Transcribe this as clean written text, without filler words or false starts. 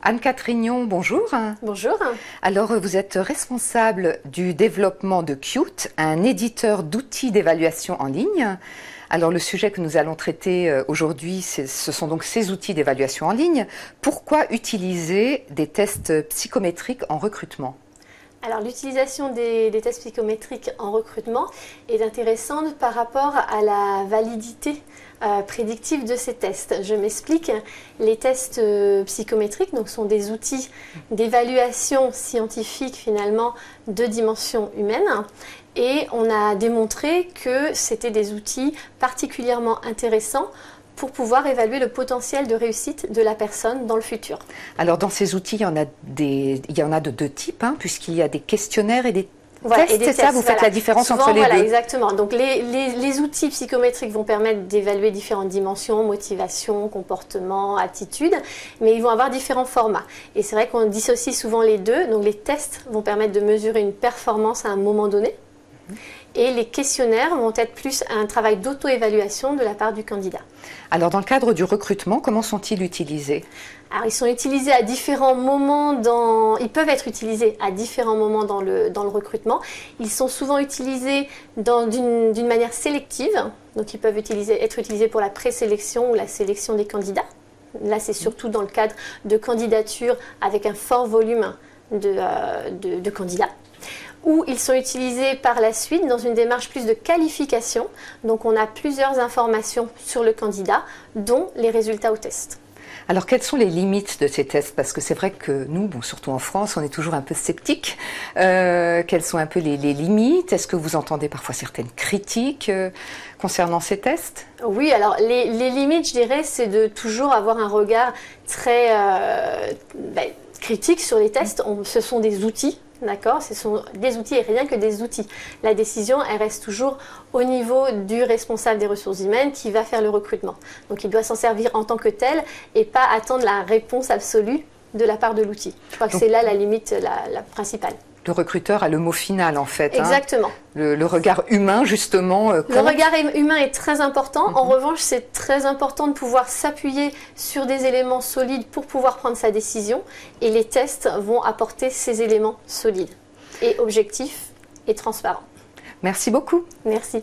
Anne-Catherine, bonjour. Bonjour. Alors, vous êtes responsable du développement de Qt, un éditeur d'outils d'évaluation en ligne. Alors, le sujet que nous allons traiter aujourd'hui, ce sont donc ces outils d'évaluation en ligne. Pourquoi utiliser des tests psychométriques en recrutement ? Alors, l'utilisation des tests psychométriques en recrutement est intéressante par rapport à la validité prédictive de ces tests. Je m'explique. Les tests psychométriques sont des outils d'évaluation scientifique finalement de dimension humaine. Et on a démontré que c'était des outils particulièrement intéressants pour pouvoir évaluer le potentiel de réussite de la personne dans le futur. Alors dans ces outils, il y en a de deux types, puisqu'il y a des questionnaires et des tests, et des tests, ça, vous faites la différence entre les deux. Exactement. Donc les outils psychométriques vont permettre d'évaluer différentes dimensions, motivation, comportement, attitude, mais ils vont avoir différents formats. Et c'est vrai qu'on dissocie souvent les deux. Donc les tests vont permettre de mesurer une performance à un moment donné. Et les questionnaires vont être plus un travail d'auto-évaluation de la part du candidat. Alors dans le cadre du recrutement, comment sont-ils utilisés ? Alors ils sont utilisés à différents moments ils peuvent être utilisés à différents moments dans le recrutement. Ils sont souvent utilisés d'une manière sélective. Donc ils peuvent être utilisés pour la présélection ou la sélection des candidats. Là c'est surtout dans le cadre de candidatures avec un fort volume de candidats. Ou ils sont utilisés par la suite dans une démarche plus de qualification. Donc on a plusieurs informations sur le candidat, dont les résultats au test. Alors quelles sont les limites de ces tests? Parce que c'est vrai que nous, surtout en France, on est toujours un peu sceptiques. Quelles sont un peu les limites? Est-ce que vous entendez parfois certaines critiques concernant ces tests? Oui, alors les limites, je dirais, c'est de toujours avoir un regard très critique sur les tests. Ce sont des outils. D'accord, ce sont des outils et rien que des outils. La décision, elle reste toujours au niveau du responsable des ressources humaines qui va faire le recrutement. Donc il doit s'en servir en tant que tel et pas attendre la réponse absolue de la part de l'outil. Je crois que c'est là la limite la principale. Le recruteur a le mot final en fait. Exactement. Le regard humain justement compte. Le regard humain est très important. En revanche, c'est très important de pouvoir s'appuyer sur des éléments solides pour pouvoir prendre sa décision. Et les tests vont apporter ces éléments solides et objectifs et transparents. Merci beaucoup. Merci.